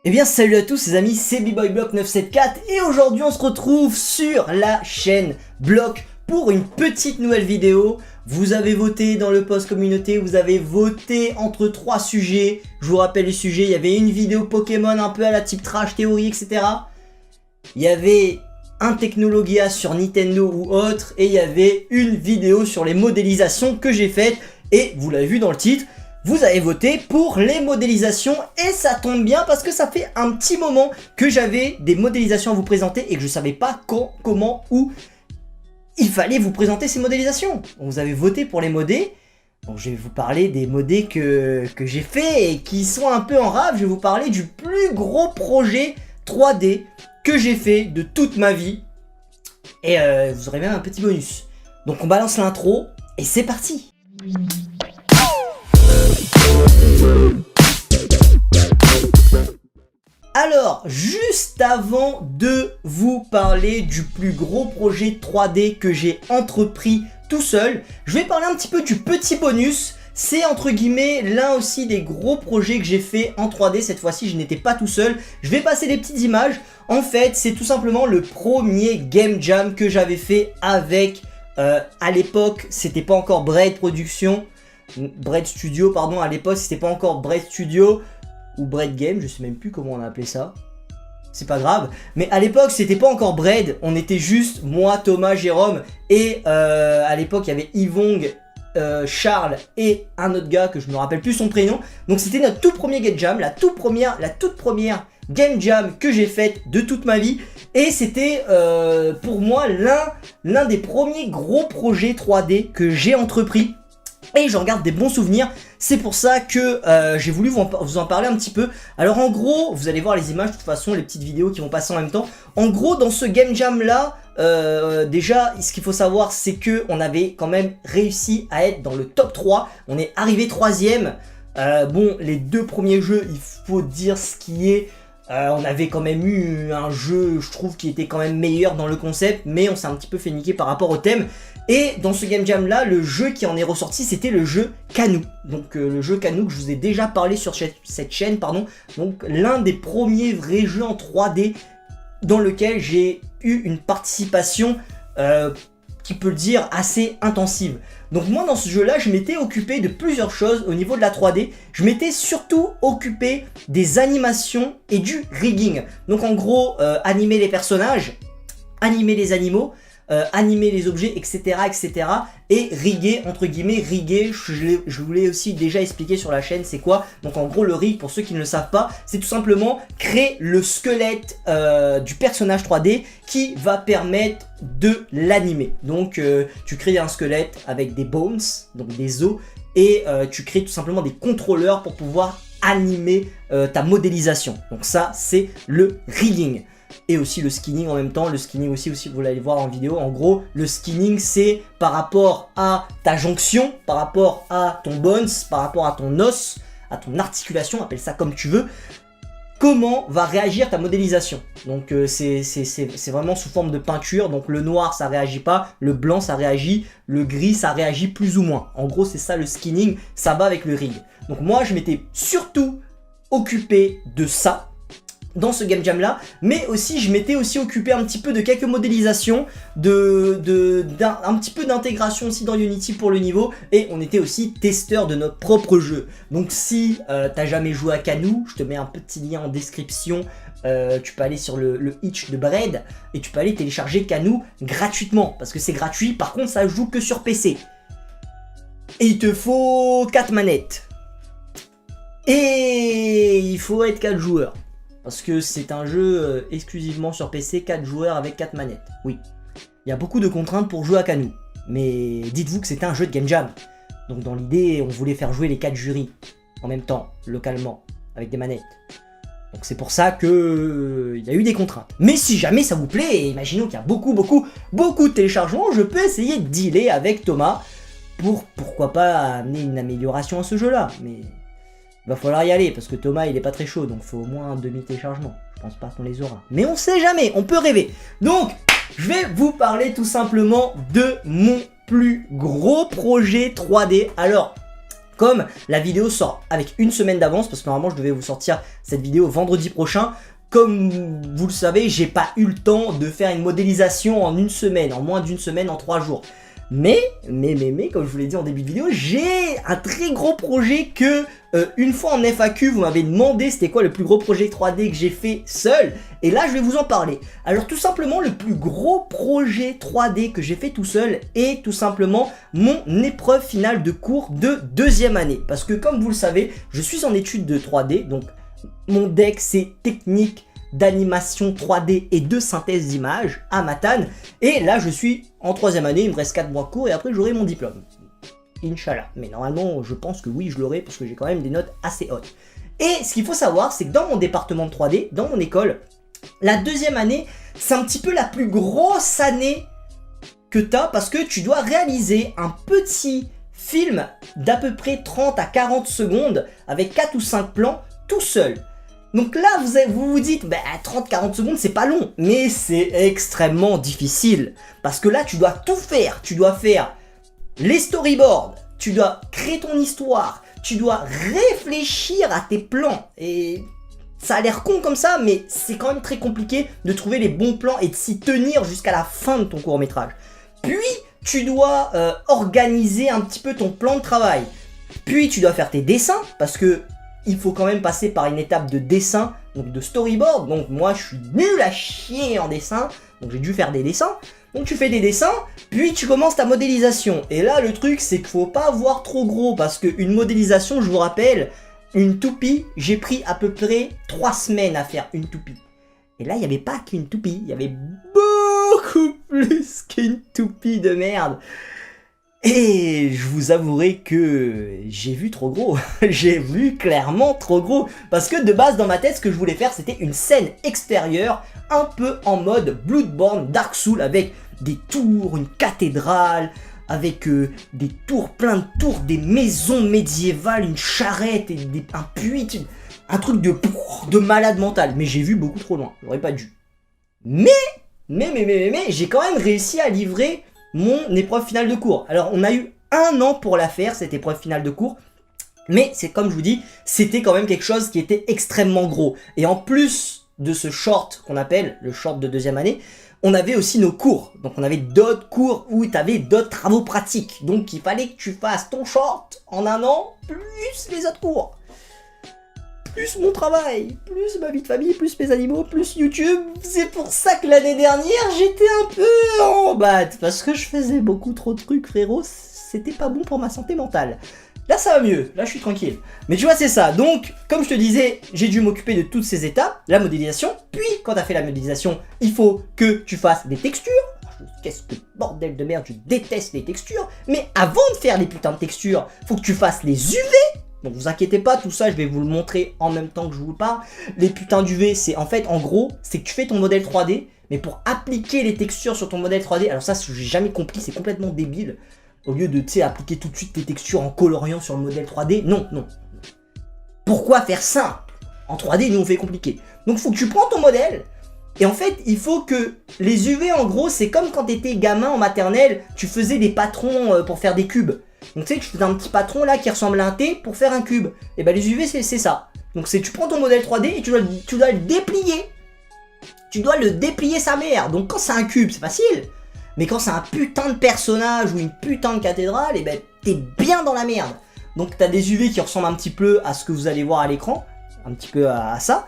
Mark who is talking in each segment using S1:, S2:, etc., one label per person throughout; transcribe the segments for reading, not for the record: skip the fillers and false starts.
S1: Eh bien salut à tous les amis, c'est BboyBlock974 et aujourd'hui on se retrouve sur la chaîne Block pour une petite nouvelle vidéo. Vous avez voté dans le post communauté, vous avez voté entre 3 sujets. Je vous rappelle les sujets, il y avait une vidéo Pokémon un peu à la type trash, théorie, etc. Il y avait un Technologia sur Nintendo ou autre et il y avait une vidéo sur les modélisations que j'ai faites et vous l'avez vu dans le titre. Vous avez voté pour les modélisations et ça tombe bien parce que ça fait un petit moment que j'avais des modélisations à vous présenter et que je savais pas quand, comment, où il fallait vous présenter ces modélisations. Vous avez voté pour les modés, donc je vais vous parler des modés que j'ai fait et qui sont un peu en rave. Je vais vous parler du plus gros projet 3D que j'ai fait de toute ma vie et vous aurez même un petit bonus. Donc on balance l'intro et c'est parti. Alors, juste avant de vous parler du plus gros projet 3D que j'ai entrepris tout seul, je vais parler un petit peu du petit bonus. C'est entre guillemets l'un aussi des gros projets que j'ai fait en 3D. Cette fois-ci, je n'étais pas tout seul. Je vais passer des petites images. En fait, c'est tout simplement le premier Game Jam que j'avais fait avec, à l'époque, c'était pas encore Braid Production. Braid Studio, pardon, à l'époque, c'était pas encore Braid Studio. Ou Braid Game, je sais même plus comment on a appelé ça. C'est pas grave. Mais à l'époque, c'était pas encore Braid. On était juste moi, Thomas, Jérôme. Et à l'époque, il y avait Yvong, Charles et un autre gars que je me rappelle plus son prénom. Donc c'était notre tout premier Game Jam. La toute première Game Jam que j'ai faite de toute ma vie. Et c'était pour moi l'un des premiers gros projets 3D que j'ai entrepris. Et j'en garde des bons souvenirs, c'est pour ça que j'ai voulu vous en parler un petit peu. Alors en gros, vous allez voir les images, de toute façon, les petites vidéos qui vont passer en même temps. En gros, dans ce Game Jam là, déjà, ce qu'il faut savoir, c'est que on avait quand même réussi à être dans le top 3. On est arrivé 3ème. Bon, les 2 premiers jeux, il faut dire ce qui est... on avait quand même eu un jeu, je trouve, qui était quand même meilleur dans le concept, mais on s'est un petit peu fait niquer par rapport au thème. Et dans ce Game Jam là, le jeu qui en est ressorti, c'était le jeu Kanou. Donc le jeu Kanou que je vous ai déjà parlé sur cette chaîne, pardon. Donc l'un des premiers vrais jeux en 3D dans lequel j'ai eu une participation, qui peut le dire, assez intensive. Donc moi dans ce jeu là, je m'étais occupé de plusieurs choses au niveau de la 3D. Je m'étais surtout occupé des animations et du rigging. Donc en gros, animer les personnages, animer les animaux, animer les objets, etc., etc. Et riguer, entre guillemets, riguer, je vous l'ai aussi déjà expliqué sur la chaîne, c'est quoi. Donc en gros, le rig, pour ceux qui ne le savent pas, c'est tout simplement créer le squelette du personnage 3D qui va permettre de l'animer. Donc tu crées un squelette avec des bones, donc des os, et tu crées tout simplement des contrôleurs pour pouvoir animer ta modélisation. Donc ça, c'est le rigging. Et aussi le skinning en même temps. Le skinning aussi vous l'allez voir en vidéo. En gros, le skinning, c'est par rapport à ta jonction, par rapport à ton bones, par rapport à ton os, à ton articulation, appelle ça comme tu veux. Comment va réagir ta modélisation. Donc c'est vraiment sous forme de peinture. Donc le noir, ça réagit pas. Le blanc, ça réagit. Le gris, ça réagit plus ou moins. En gros, c'est ça le skinning. Ça va avec le rig. Donc moi, je m'étais surtout occupé de ça dans ce Game Jam là, mais aussi je m'étais aussi occupé un petit peu de quelques modélisations, un petit peu d'intégration aussi dans Unity pour le niveau, et on était aussi testeur de notre propre jeu. Donc si t'as jamais joué à Kanou, je te mets un petit lien en description, tu peux aller sur le Itch de Braid, et tu peux aller télécharger Kanou gratuitement, parce que c'est gratuit, par contre ça joue que sur PC. Et il te faut 4 manettes. Et il faut être 4 joueurs. Parce que c'est un jeu exclusivement sur PC, 4 joueurs avec 4 manettes. Oui, il y a beaucoup de contraintes pour jouer à Kanou. Mais dites-vous que c'était un jeu de Game Jam. Donc dans l'idée, on voulait faire jouer les 4 jurys en même temps, localement, avec des manettes. Donc c'est pour ça que il y a eu des contraintes. Mais si jamais ça vous plaît, et imaginons qu'il y a beaucoup de téléchargements, je peux essayer de dealer avec Thomas pour, pourquoi pas, amener une amélioration à ce jeu-là. Mais... va falloir y aller parce que Thomas il est pas très chaud, donc faut au moins un demi-téléchargement. Je pense pas qu'on les aura. Mais on sait jamais, on peut rêver. Donc, je vais vous parler tout simplement de mon plus gros projet 3D. Alors, Comme la vidéo sort avec une semaine d'avance, parce que normalement je devais vous sortir cette vidéo vendredi prochain, comme vous le savez, j'ai pas eu le temps de faire une modélisation en une semaine, en moins d'une semaine, en 3 jours. Mais, comme je vous l'ai dit en début de vidéo, j'ai un très gros projet que, une fois en FAQ, vous m'avez demandé c'était quoi le plus gros projet 3D que j'ai fait seul. Et là, je vais vous en parler. Alors, tout simplement, le plus gros projet 3D que j'ai fait tout seul est tout simplement mon épreuve finale de cours de 2e année. Parce que, comme vous le savez, je suis en études de 3D, donc mon deck, c'est technique d'animation 3D et de synthèse d'images à Matane. Et là, je suis en 3e année, il me reste 4 mois de cours et après, j'aurai mon diplôme. Inch'Allah. Mais normalement, je pense que oui, je l'aurai parce que j'ai quand même des notes assez hautes. Et ce qu'il faut savoir, c'est que dans mon département de 3D, dans mon école, la 2e année, c'est un petit peu la plus grosse année que tu as parce que tu dois réaliser un petit film d'à peu près 30 à 40 secondes avec 4 ou 5 plans tout seul. Donc là, vous vous dites, bah, 30-40 secondes, c'est pas long, mais c'est extrêmement difficile. Parce que là, tu dois tout faire. Tu dois faire les storyboards, tu dois créer ton histoire, tu dois réfléchir à tes plans. Et ça a l'air con comme ça, mais c'est quand même très compliqué de trouver les bons plans et de s'y tenir jusqu'à la fin de ton court-métrage. Puis, tu dois organiser un petit peu ton plan de travail. Puis, tu dois faire tes dessins, parce que il faut quand même passer par une étape de dessin, donc de storyboard. Donc moi, je suis nul à chier en dessin, donc j'ai dû faire des dessins. Donc tu fais des dessins, puis tu commences ta modélisation. Et là, le truc, c'est qu'il faut pas voir trop gros, parce qu'une modélisation, je vous rappelle, une toupie, j'ai pris à peu près 3 semaines à faire une toupie. Et là, il n'y avait pas qu'une toupie, il y avait beaucoup plus qu'une toupie de merde. Et je vous avouerai que j'ai vu trop gros, j'ai vu clairement trop gros. Parce que de base dans ma tête, ce que je voulais faire, c'était une scène extérieure, un peu en mode Bloodborne, Dark Souls, avec des tours, une cathédrale, avec des tours, plein de tours, des maisons médiévales, une charrette, et un puits, un truc de malade mental. Mais j'ai vu beaucoup trop loin, j'aurais pas dû. Mais j'ai quand même réussi à livrer mon épreuve finale de cours. Alors, on a eu 1 an pour la faire, cette épreuve finale de cours. Mais c'est comme je vous dis, c'était quand même quelque chose qui était extrêmement gros. Et en plus de ce short qu'on appelle le short de 2e année, on avait aussi nos cours. Donc, on avait d'autres cours où tu avais d'autres travaux pratiques. Donc, il fallait que tu fasses ton short en 1 an, plus les autres cours. Plus mon travail, plus ma vie de famille, plus mes animaux, plus YouTube. C'est pour ça que l'année dernière, j'étais un peu en batte. Parce que je faisais beaucoup trop de trucs, frérot. C'était pas bon pour ma santé mentale. Là, ça va mieux. Là, je suis tranquille. Mais tu vois, c'est ça. Donc, comme je te disais, j'ai dû m'occuper de toutes ces étapes. La modélisation. Puis, quand tu as fait la modélisation, il faut que tu fasses des textures. Qu'est-ce que bordel de merde, je déteste les textures. Mais avant de faire les putains de textures, faut que tu fasses les UV. Donc vous inquiétez pas, tout ça je vais vous le montrer en même temps que je vous le parle. Les putains d'UV, c'est en fait, en gros, c'est que tu fais ton modèle 3D, mais pour appliquer les textures sur ton modèle 3D, alors ça j'ai jamais compris, c'est complètement débile. Au lieu de, tu sais, appliquer tout de suite tes textures en coloriant sur le modèle 3D, non. Pourquoi faire simple? En 3D, nous on fait compliqué. Donc il faut que tu prends ton modèle, et en fait, il faut que les UV, en gros, c'est comme quand t'étais gamin en maternelle, tu faisais des patrons pour faire des cubes. Donc tu sais, tu fais un petit patron là qui ressemble à un T pour faire un cube. Et bah les UV c'est ça. Donc c'est tu prends ton modèle 3D et tu dois le déplier. Tu dois le déplier sa mère. Donc quand c'est un cube c'est facile. Mais quand c'est un putain de personnage ou une putain de cathédrale, et ben t'es bien dans la merde. Donc t'as des UV qui ressemblent un petit peu à ce que vous allez voir à l'écran. Un petit peu à ça.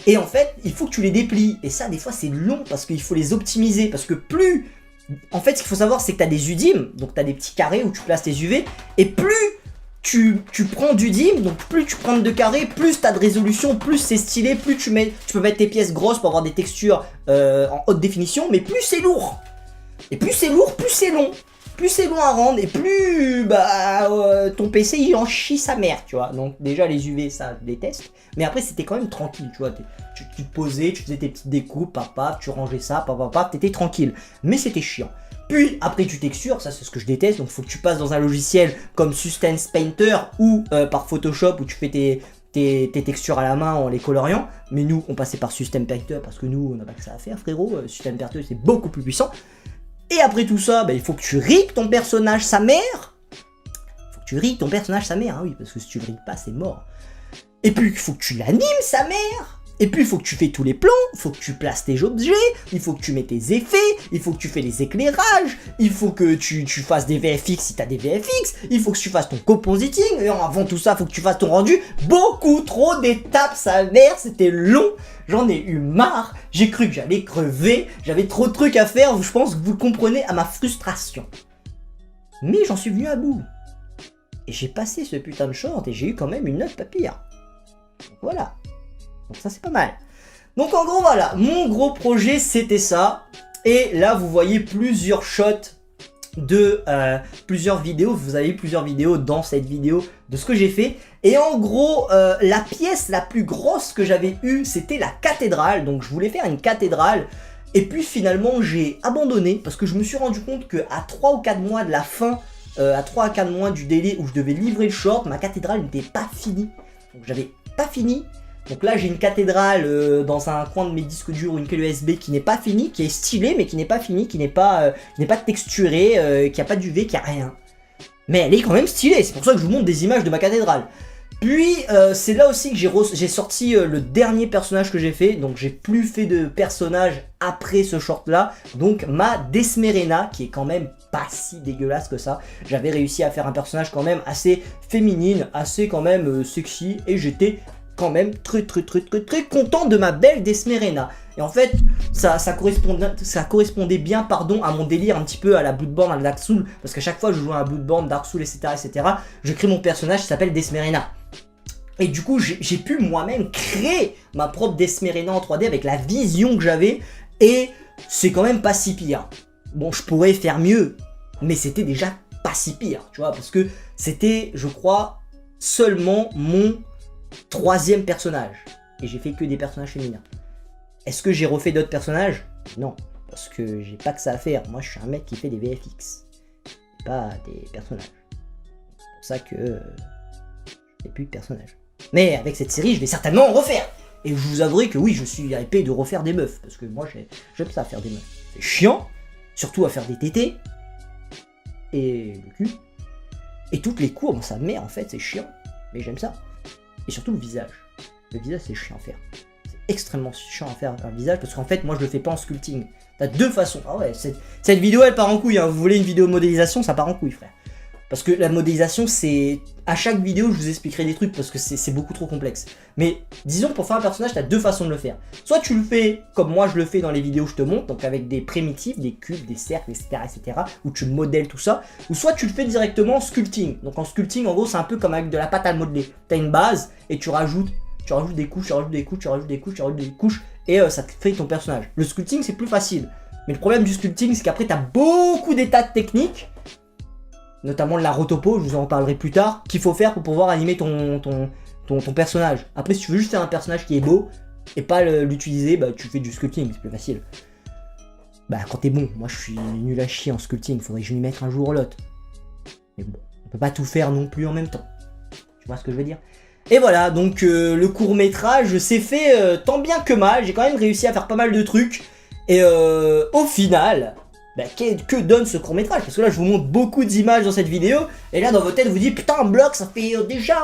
S1: Et en fait, il faut que tu les déplies. Et ça des fois c'est long parce qu'il faut les optimiser. Parce que plus... En fait, ce qu'il faut savoir, c'est que tu as des UDIM, donc tu as des petits carrés où tu places tes UV, et plus tu prends d'UDIM, donc plus tu prends de carrés, plus tu as de résolution, plus c'est stylé, plus tu peux mettre tes pièces grosses pour avoir des textures en haute définition, mais plus c'est lourd. Et plus c'est lourd, plus c'est long. Plus c'est long à rendre, et plus ton PC il en chie sa mère, tu vois. Donc déjà les UV ça je déteste, mais après c'était quand même tranquille, tu vois. Tu te posais, tu faisais tes petites découpes, papa, tu rangeais ça, papa, t'étais tranquille. Mais c'était chiant. Puis après tu textures, ça c'est ce que je déteste, donc il faut que tu passes dans un logiciel comme Substance Painter ou par Photoshop où tu fais tes textures à la main en les coloriant. Mais nous on passait par Substance Painter parce que nous on n'a pas que ça à faire, frérot. Substance Painter c'est beaucoup plus puissant. Et après tout ça, il faut que tu rigs ton personnage sa mère. Tu ris ton personnage sa mère, hein, oui, parce que si tu le ris pas, c'est mort. Et puis, il faut que tu l'animes sa mère. Et puis, il faut que tu fais tous les plans, il faut que tu places tes objets, il faut que tu mets tes effets, il faut que tu fais les éclairages, il faut que tu fasses des VFX si t'as des VFX, il faut que tu fasses ton compositing, et avant tout ça, il faut que tu fasses ton rendu. Beaucoup trop d'étapes, sa mère, c'était long. J'en ai eu marre, j'ai cru que j'allais crever, j'avais trop de trucs à faire, je pense que vous comprenez à ma frustration. Mais j'en suis venu à bout. Et j'ai passé ce putain de short et j'ai eu quand même une note pas pire. Donc voilà. Donc ça c'est pas mal. Donc en gros voilà, mon gros projet c'était ça. Et là vous voyez plusieurs shots de plusieurs vidéos. Vous avez eu plusieurs vidéos dans cette vidéo de ce que j'ai fait. Et en gros, la pièce la plus grosse que j'avais eue, c'était la cathédrale. Donc je voulais faire une cathédrale. Et puis finalement j'ai abandonné parce que je me suis rendu compte que à 3 ou 4 mois de la fin, à 3 à 4 mois du délai où je devais livrer le short, ma cathédrale n'était pas finie. Donc j'avais pas fini. Donc là j'ai une cathédrale dans un coin de mes disques durs ou une clé USB qui n'est pas finie, qui est stylée mais qui n'est pas finie, qui n'est pas texturée, qui a pas d'UV, qui a rien. Mais elle est quand même stylée, c'est pour ça que je vous montre des images de ma cathédrale. Puis c'est là aussi que j'ai sorti le dernier personnage que j'ai fait, donc j'ai plus fait de personnage après ce short là, donc ma Desmerena qui est quand même pas si dégueulasse que ça. J'avais réussi à faire un personnage quand même assez féminine, assez quand même sexy, et j'étais quand même très content de ma belle Desmerena. Et en fait, ça correspondait bien à mon délire un petit peu à la Bloodborne, à la Dark Souls, parce qu'à chaque fois je joue à Bloodborne, Dark Souls, etc., je crée mon personnage qui s'appelle Desmerena. Et du coup, j'ai pu moi-même créer ma propre Desmerena en 3D avec la vision que j'avais, et c'est quand même pas si pire. Bon, je pourrais faire mieux, mais c'était déjà pas si pire, tu vois, parce que c'était, je crois, seulement mon 3e personnage. Et j'ai fait que des personnages féminins. Est-ce que j'ai refait d'autres personnages? Non, parce que j'ai pas que ça à faire. Moi, je suis un mec qui fait des VFX, pas des personnages. C'est pour ça que j'ai plus de personnages. Mais avec cette série, je vais certainement en refaire. Et je vous avouerai que oui, je suis hypé de refaire des meufs, parce que moi, j'aime ça faire des meufs. C'est chiant, surtout à faire des tétés et le cul. Et toutes les courbes, sa mère, en fait, c'est chiant. Mais j'aime ça. Et surtout le visage. Le visage, c'est chiant à faire. C'est extrêmement chiant à faire un visage, parce qu'en fait, moi, je le fais pas en sculpting. T'as deux façons. Ah ouais, cette vidéo, elle part en couille. Hein. Vous voulez une vidéo modélisation, ça part en couille, frère. Parce que la modélisation, c'est... À chaque vidéo, je vous expliquerai des trucs, parce que c'est beaucoup trop complexe. Mais disons, pour faire un personnage, t'as deux façons de le faire. Soit tu le fais comme moi, je le fais dans les vidéos que je te montre, donc avec des primitifs, des cubes, des cercles, etc., où tu modèles tout ça. Ou soit tu le fais directement en sculpting. Donc en sculpting, en gros, c'est un peu comme avec de la pâte à modeler. T'as une base, et tu rajoutes des couches, tu rajoutes des couches, tu rajoutes des couches, tu rajoutes des couches, et ça te fait ton personnage. Le sculpting, c'est plus facile. Mais le problème du sculpting, c'est qu'après, t'as beaucoup d'états de techniques, notamment de la rotopo, je vous en parlerai plus tard, qu'il faut faire pour pouvoir animer ton personnage. Après, si tu veux juste faire un personnage qui est beau, et pas l'utiliser, bah tu fais du sculpting, c'est plus facile. Bah quand t'es bon, moi je suis nul à chier en sculpting, faudrait que je m'y mette un jour ou l'autre. Mais bon, on peut pas tout faire non plus en même temps. Tu vois ce que je veux dire? Et voilà, donc le court-métrage s'est fait tant bien que mal, j'ai quand même réussi à faire pas mal de trucs, et au final... Bah, que donne ce court métrage? Parce que là je vous montre beaucoup d'images dans cette vidéo, et là dans votre tête vous dites putain, un bloc ça fait déjà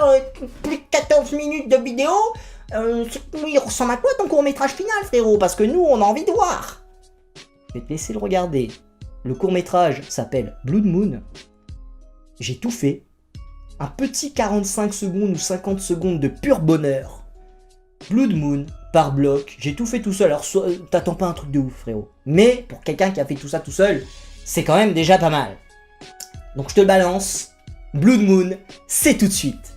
S1: plus de 14 minutes de vidéo, il ressemble à quoi ton court métrage final, frérot? Parce que nous on a envie de voir. Je vais te laisser le regarder. Le court métrage s'appelle Blood Moon. J'ai tout fait. Un petit 45 secondes ou 50 secondes de pur bonheur. Blood Moon, par bloc, j'ai tout fait tout seul, alors t'attends pas un truc de ouf, frérot. Mais pour quelqu'un qui a fait tout ça tout seul, c'est quand même déjà pas mal. Donc je te le balance, Blood Moon, c'est tout de suite.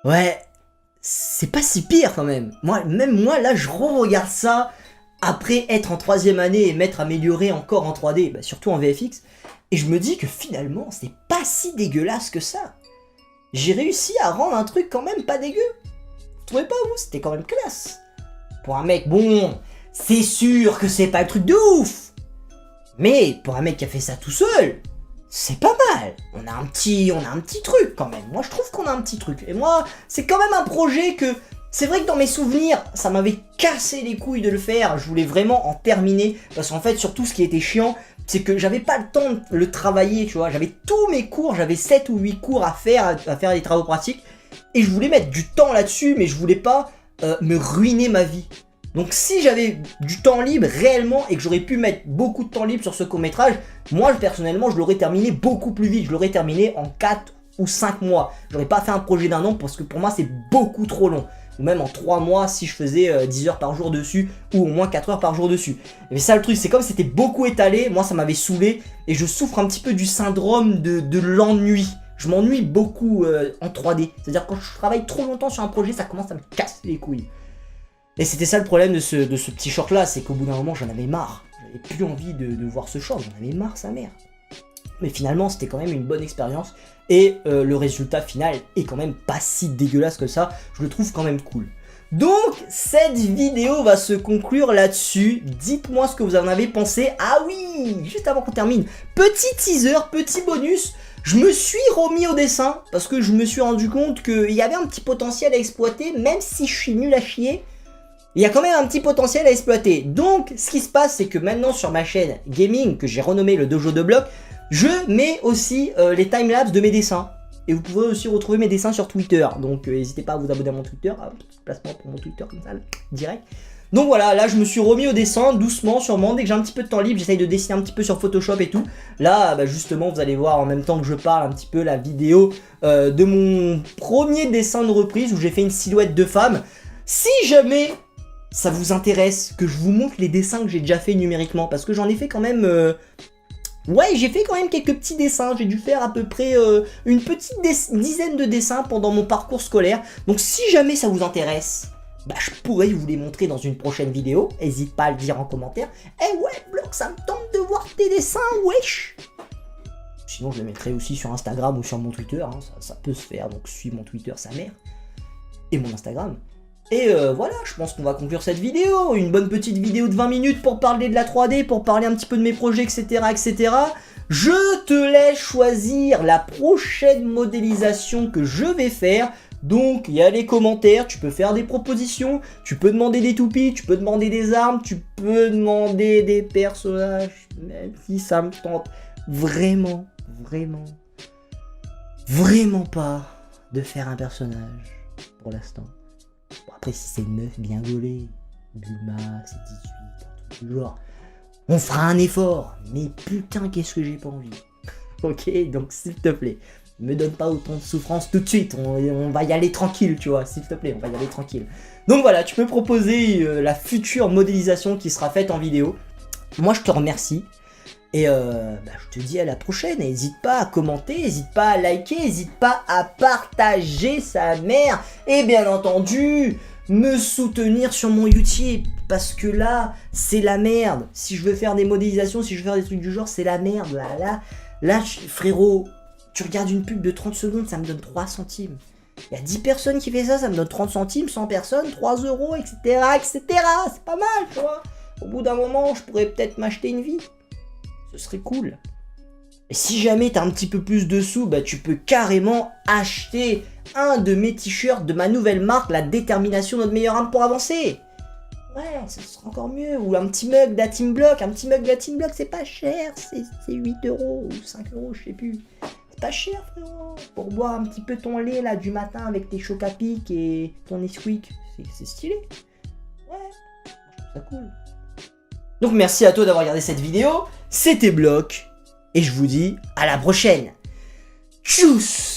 S1: Ouais, c'est pas si pire quand même. Même moi, là, je re-regarde ça après être en 3ème année et m'être amélioré encore en 3D, bah, surtout en VFX, et je me dis que finalement, c'est pas si dégueulasse que ça. J'ai réussi à rendre un truc quand même pas dégueu. Vous trouvez pas, vous? C'était quand même classe. Pour un mec, bon, c'est sûr que c'est pas le truc de ouf. Mais pour un mec qui a fait ça tout seul, c'est pas mal. On a un petit truc quand même. Moi, je trouve qu'on a un petit truc. Et moi, c'est quand même un projet que... C'est vrai que dans mes souvenirs, ça m'avait cassé les couilles de le faire. Je voulais vraiment en terminer. Parce qu'en fait, surtout, ce qui était chiant, c'est que j'avais pas le temps de le travailler, tu vois. J'avais tous mes cours, j'avais 7 ou 8 cours à faire des travaux pratiques. Et je voulais mettre du temps là-dessus, mais je voulais pas me ruiner ma vie. Donc si j'avais du temps libre réellement et que j'aurais pu mettre beaucoup de temps libre sur ce court-métrage, moi personnellement je l'aurais terminé beaucoup plus vite. Je l'aurais terminé en 4 ou 5 mois. J'aurais pas fait un projet d'un an parce que pour moi c'est beaucoup trop long. Ou même en 3 mois si je faisais 10 heures par jour dessus ou au moins 4 heures par jour dessus. Mais ça le truc, c'est comme c'était beaucoup étalé, moi ça m'avait saoulé et je souffre un petit peu du syndrome de l'ennui. Je m'ennuie beaucoup en 3D. C'est-à-dire quand je travaille trop longtemps sur un projet, ça commence à me casser les couilles. Et c'était ça le problème de ce petit short là, c'est qu'au bout d'un moment j'en avais marre. J'avais plus envie de voir ce short, j'en avais marre sa mère. Mais finalement c'était quand même une bonne expérience. Et le résultat final est quand même pas si dégueulasse que ça, je le trouve quand même cool. Donc cette vidéo va se conclure là-dessus. Dites-moi ce que vous en avez pensé. Ah oui, juste avant qu'on termine, petit teaser, petit bonus. Je me suis remis au dessin parce que je me suis rendu compte qu'il y avait un petit potentiel à exploiter, même si je suis nul à chier. Il y a quand même un petit potentiel à exploiter. Donc, ce qui se passe, c'est que maintenant sur ma chaîne gaming, que j'ai renommé le dojo de bloc, je mets aussi les timelapses de mes dessins. Et vous pouvez aussi retrouver mes dessins sur Twitter. Donc, n'hésitez pas à vous abonner à mon Twitter. Placement pour mon Twitter, comme ça, direct. Donc voilà, là je me suis remis au dessin, doucement, sûrement. Dès que j'ai un petit peu de temps libre, j'essaye de dessiner un petit peu sur Photoshop et tout. Là, bah, justement, vous allez voir en même temps que je parle un petit peu la vidéo de mon premier dessin de reprise où j'ai fait une silhouette de femme. Si jamais ça vous intéresse que je vous montre les dessins que j'ai déjà fait numériquement, parce que j'en ai fait quand même... Ouais, j'ai fait quand même quelques petits dessins, j'ai dû faire à peu près une petite dizaine de dessins pendant mon parcours scolaire. Donc si jamais ça vous intéresse, bah je pourrais vous les montrer dans une prochaine vidéo, n'hésite pas à le dire en commentaire. Eh ouais, Bloc, ça me tente de voir tes dessins, wesh. Sinon je les mettrai aussi sur Instagram ou sur mon Twitter, hein. Ça peut se faire, donc suis mon Twitter, sa mère, et mon Instagram. Et voilà, je pense qu'on va conclure cette vidéo, une bonne petite vidéo de 20 minutes pour parler de la 3D, pour parler un petit peu de mes projets, etc. etc. Je te laisse choisir la prochaine modélisation que je vais faire. Donc, il y a les commentaires, tu peux faire des propositions, tu peux demander des toupies, tu peux demander des armes, tu peux demander des personnages, même si ça me tente vraiment, vraiment, vraiment pas de faire un personnage pour l'instant. Bon, après, si c'est une meuf bien gaulée, Bulma, c'est 18, un truc du genre, on fera un effort. Mais putain, qu'est-ce que j'ai pas envie. Ok, donc s'il te plaît, me donne pas autant de souffrance tout de suite. On va y aller tranquille, tu vois, s'il te plaît, on va y aller tranquille. Donc voilà, tu peux proposer la future modélisation qui sera faite en vidéo. Moi, je te remercie. Et je te dis à la prochaine, n'hésite pas à commenter, n'hésite pas à liker, n'hésite pas à partager sa mère. Et bien entendu, me soutenir sur mon YouTube. Parce que là, c'est la merde. Si je veux faire des modélisations, si je veux faire des trucs du genre, c'est la merde. Là, frérot, tu regardes une pub de 30 secondes, ça me donne 3 centimes. Il y a 10 personnes qui font ça, ça me donne 30 centimes, 100 personnes, 3 euros, etc. etc. C'est pas mal, tu vois. Au bout d'un moment, je pourrais peut-être m'acheter une vie. Ce serait cool. Et si jamais t'as un petit peu plus de sous, bah tu peux carrément acheter un de mes t-shirts de ma nouvelle marque, la détermination, notre meilleure arme pour avancer. Ouais, ce sera encore mieux. Ou un petit mug d'Ateam Block. Un petit mug d'Ateam Block, c'est pas cher. C'est 8 euros ou 5 euros, je sais plus. C'est pas cher, frérot. Pour boire un petit peu ton lait là du matin avec tes chocs à pic et ton Nesquik. C'est stylé. Ouais, je trouve ça cool. Donc merci à toi d'avoir regardé cette vidéo. C'était Bloc. Et je vous dis à la prochaine. Tchuss!